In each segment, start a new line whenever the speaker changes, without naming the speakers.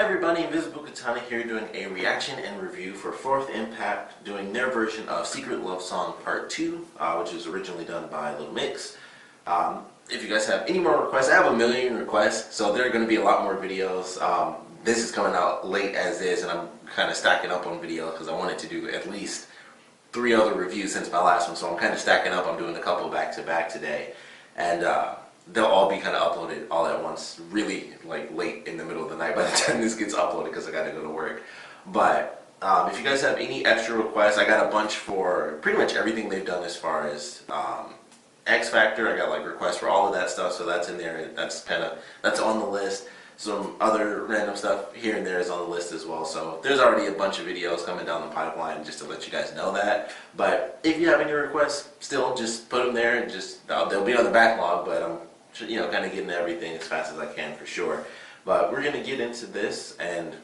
Everybody, Invisiblekatana here doing a reaction and review for Fourth Impact, doing their version of Secret Love Song Part 2, which was originally done by Little Mix. If you guys have any more requests, I have a million requests, so there are going to be a lot more videos. This is coming out late as is, and I'm kind of stacking up on videos because I wanted to do at least 3 other reviews since my last one, so I'm kind of stacking up. I'm doing a couple back to back today, and they'll all be kind of uploaded all at once, really like late in the middle of the night by the time this gets uploaded because I got to go to work. But if you guys have any extra requests, I got a bunch for pretty much everything they've done as far as X Factor. I got like requests for all of that stuff, so that's in there. That's on the list. Some other random stuff here and there is on the list as well. So there's already a bunch of videos coming down the pipeline, just to let you guys know that. But if you have any requests, still just put them there, and just they'll be on the backlog. But I'm kind of getting everything as fast as I can for sure. But we're gonna get into this, and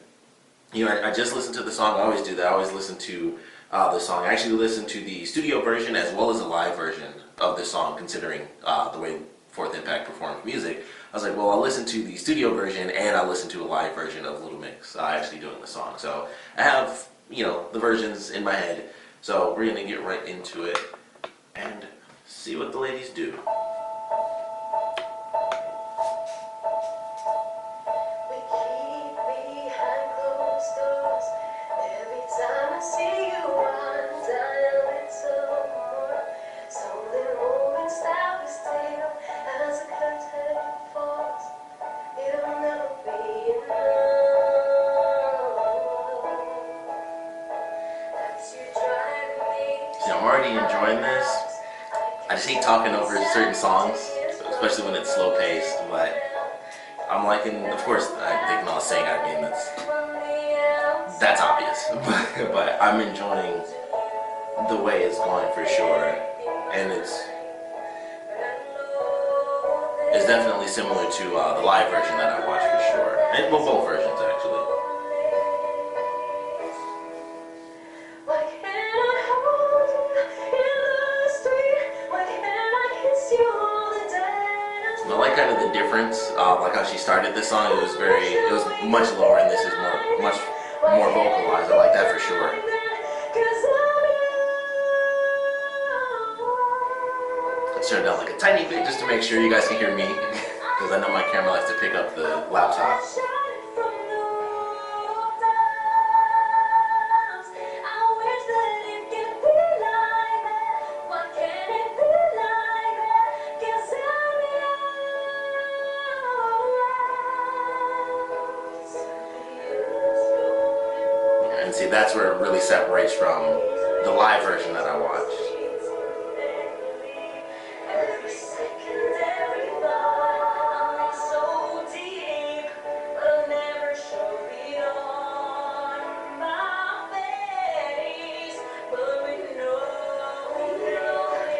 I just listened to the song. I always do that. I always listen to the song. I actually listened to the studio version as well as a live version of the song, considering the way Fourth Impact performed music. I was like, well, I'll listen to the studio version and I'll listen to a live version of Little Mix actually doing the song. So I have, the versions in my head. So we're gonna get right into it and see what the ladies do. I'm already enjoying this. I just hate talking over certain songs, especially when it's slow paced, but I'm liking, of course, they can all sing, that's obvious, but I'm enjoying the way it's going for sure, and it's definitely similar to the live version that I watched for sure, and well, both versions actually. I like kind of the difference, like how she started this song. It was much lower, and this is much more vocalized. I like that for sure. Let's turn it down like a tiny bit just to make sure you guys can hear me, because I know my camera likes to pick up the laptop. And see, that's where it really separates from the live version that I watched.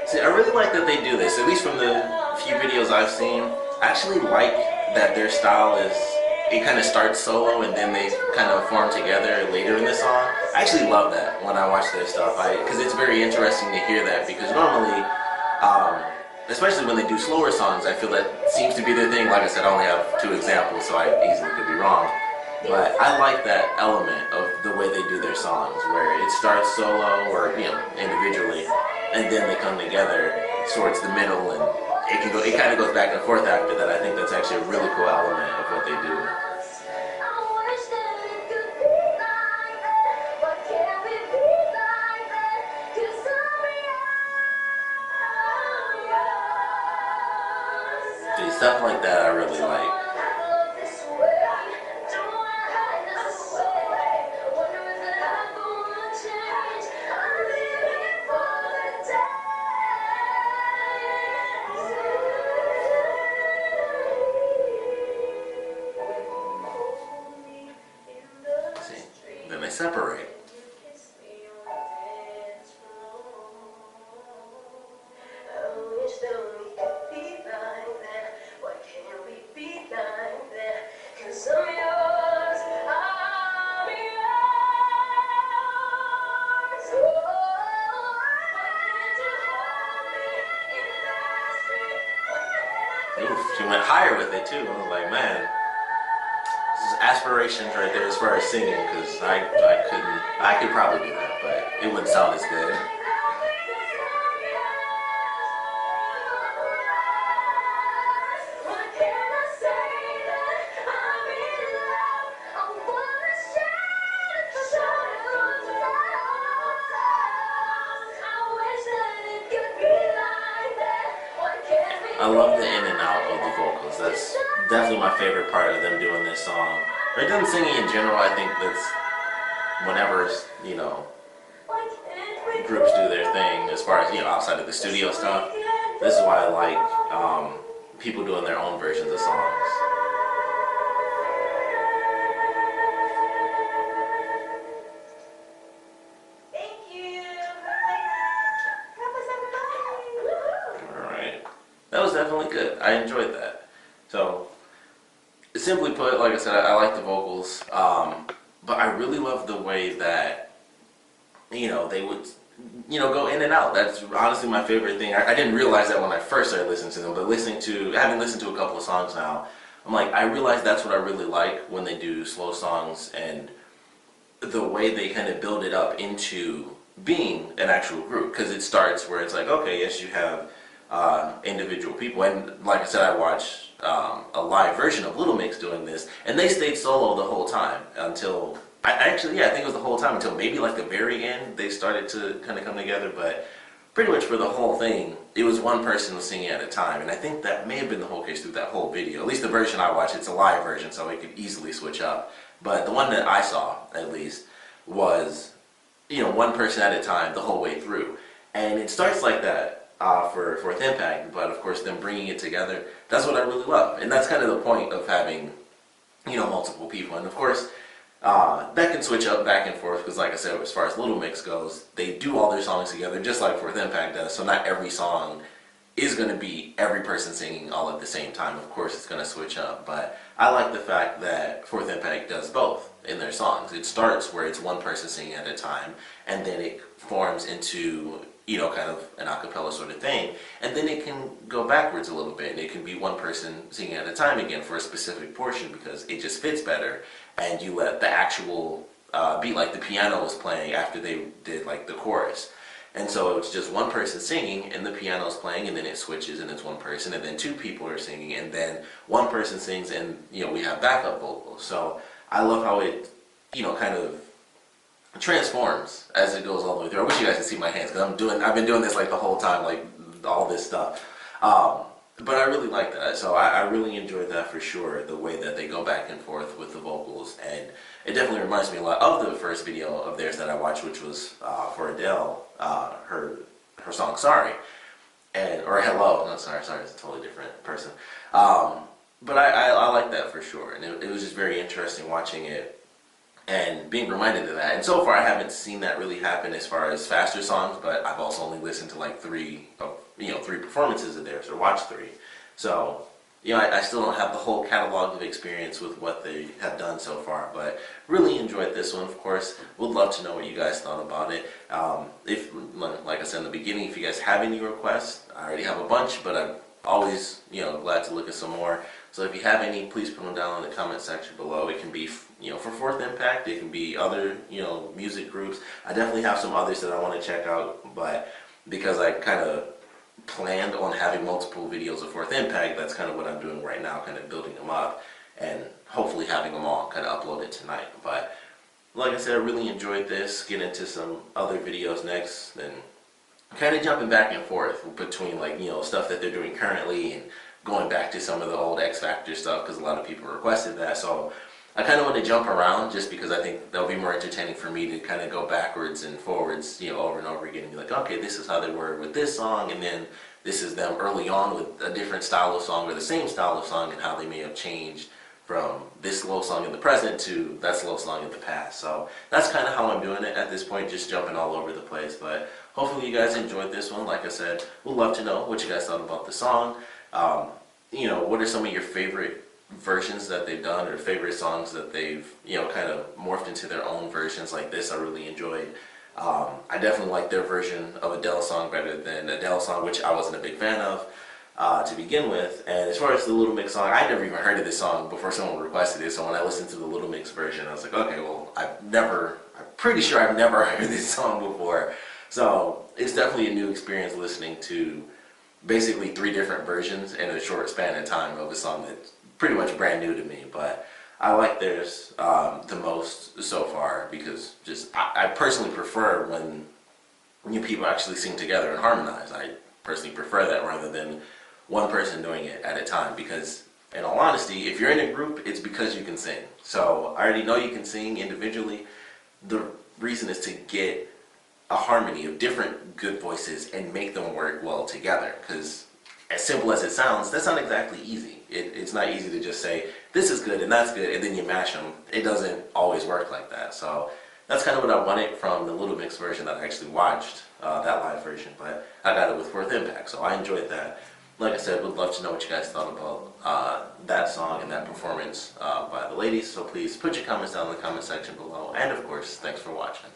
See, I really like that they do this, at least from the few videos I've seen. I actually like that their style is, it kind of starts solo and then they kind of form together later in the song. I actually love that when I watch their stuff, because it's very interesting to hear that, because normally, especially when they do slower songs, I feel that seems to be their thing. Like I said, I only have 2 examples, so I easily could be wrong. But I like that element of the way they do their songs, where it starts solo or individually, and then they come together towards the middle, and it kind of goes back and forth after that. I think that's actually a really cool element of what they do. See, stuff like that I really like. Then they separate. Oof, she went higher with it too. I was like, man, this is aspirations right there as far as singing, because I could probably do that, but it wouldn't sound as good. I love the in and out of the vocals. That's definitely my favorite part of them doing this song. Or them singing in general, I think that's whenever, you know, groups do their thing as far as, you know, outside of the studio stuff. This is why I like people doing their own versions of songs. That was definitely good. I enjoyed that. So, simply put, like I said, I like the vocals, but I really love the way that, you know, they would, you know, go in and out. That's honestly my favorite thing. I didn't realize that when I first started listening to them, but having listened to a couple of songs now, I'm like, I realize that's what I really like when they do slow songs, and the way they kind of build it up into being an actual group. Because it starts where it's like, okay, yes, you have individual people, and like I said, I watched a live version of Little Mix doing this, and they stayed solo the whole time until I think it was the whole time until maybe like the very end they started to kind of come together. But pretty much for the whole thing, it was one person was singing at a time, and I think that may have been the whole case through that whole video. At least the version I watched, it's a live version, so it could easily switch up. But the one that I saw, at least, was, you know, one person at a time the whole way through, and it starts like that. For Fourth Impact, but of course them bringing it together, that's what I really love, and that's kind of the point of having, you know, multiple people. And of course that can switch up back and forth, because like I said, as far as Little Mix goes, they do all their songs together just like Fourth Impact does, so not every song is going to be every person singing all at the same time. Of course it's going to switch up, but I like the fact that Fourth Impact does both in their songs. It starts where it's one person singing at a time, and then it forms into, you know, kind of an a cappella sort of thing, and then it can go backwards a little bit, and it can be one person singing at a time again for a specific portion, because it just fits better, and you let the actual beat, like the piano was playing after they did like the chorus, and so it's just one person singing and the piano's playing, and then it switches and it's one person, and then two people are singing, and then one person sings, and, you know, we have backup vocals. So I love how it, you know, kind of transforms as it goes all the way through. I wish you guys could see my hands, because I've been doing this like the whole time, like all this stuff. But I really like that. So I really enjoyed that for sure, the way that they go back and forth with the vocals. And it definitely reminds me a lot of the first video of theirs that I watched, which was for Adele, her song Sorry. Or Hello, no, sorry, it's a totally different person. But I like that for sure. And it was just very interesting watching it and being reminded of that. And so far I haven't seen that really happen as far as faster songs, but I've also only listened to like three performances of theirs, or watched three. So, you know, I still don't have the whole catalog of experience with what they have done so far, but really enjoyed this one, of course. Would love to know what you guys thought about it. If, like I said in the beginning, if you guys have any requests, I already have a bunch, but I'm always, you know, glad to look at some more. So if you have any, please put them down in the comment section below. It can be, you know, for Fourth Impact, it can be other, you know, music groups. I definitely have some others that I want to check out, but because I kind of planned on having multiple videos of Fourth Impact, that's kind of what I'm doing right now, kind of building them up, and hopefully having them all kind of uploaded tonight. But like I said, I really enjoyed this. Get into some other videos next, and kind of jumping back and forth between, like, you know, stuff that they're doing currently and going back to some of the old X Factor stuff, because a lot of people requested that. So I kind of want to jump around, just because I think that'll be more entertaining for me to kind of go backwards and forwards, you know, over and over again, and be like, okay, this is how they were with this song, and then this is them early on with a different style of song, or the same style of song, and how they may have changed from this slow song in the present to that slow song in the past. So that's kind of how I'm doing it at this point, just jumping all over the place. But hopefully you guys enjoyed this one. Like I said, we'd love to know what you guys thought about the song. You know, what are some of your favorite versions that they've done, or favorite songs that they've, you know, kind of morphed into their own versions like this? I really enjoyed. I definitely like their version of Adele's song better than Adele's song, which I wasn't a big fan of. to begin with. And as far as the Little Mix song, I never even heard of this song before someone requested it. So when I listened to the Little Mix version, I was like, okay, well, I'm pretty sure I've never heard this song before. So it's definitely a new experience listening to basically 3 different versions in a short span of time of a song that's pretty much brand new to me. But I like theirs the most so far because I personally prefer when new people actually sing together and harmonize. I personally prefer that rather than one person doing it at a time, because in all honesty, if you're in a group, it's because you can sing. So I already know you can sing individually. The reason is to get a harmony of different good voices and make them work well together, because as simple as it sounds, that's not exactly easy. It's not easy to just say, this is good and that's good, and then you mash them. It doesn't always work like that. So that's kind of what I wanted from the Little Mix version that I actually watched, that live version, but I got it with Fourth Impact, so I enjoyed that. Like I said, would love to know what you guys thought about that song and that performance by the ladies, so please put your comments down in the comment section below, and of course, thanks for watching.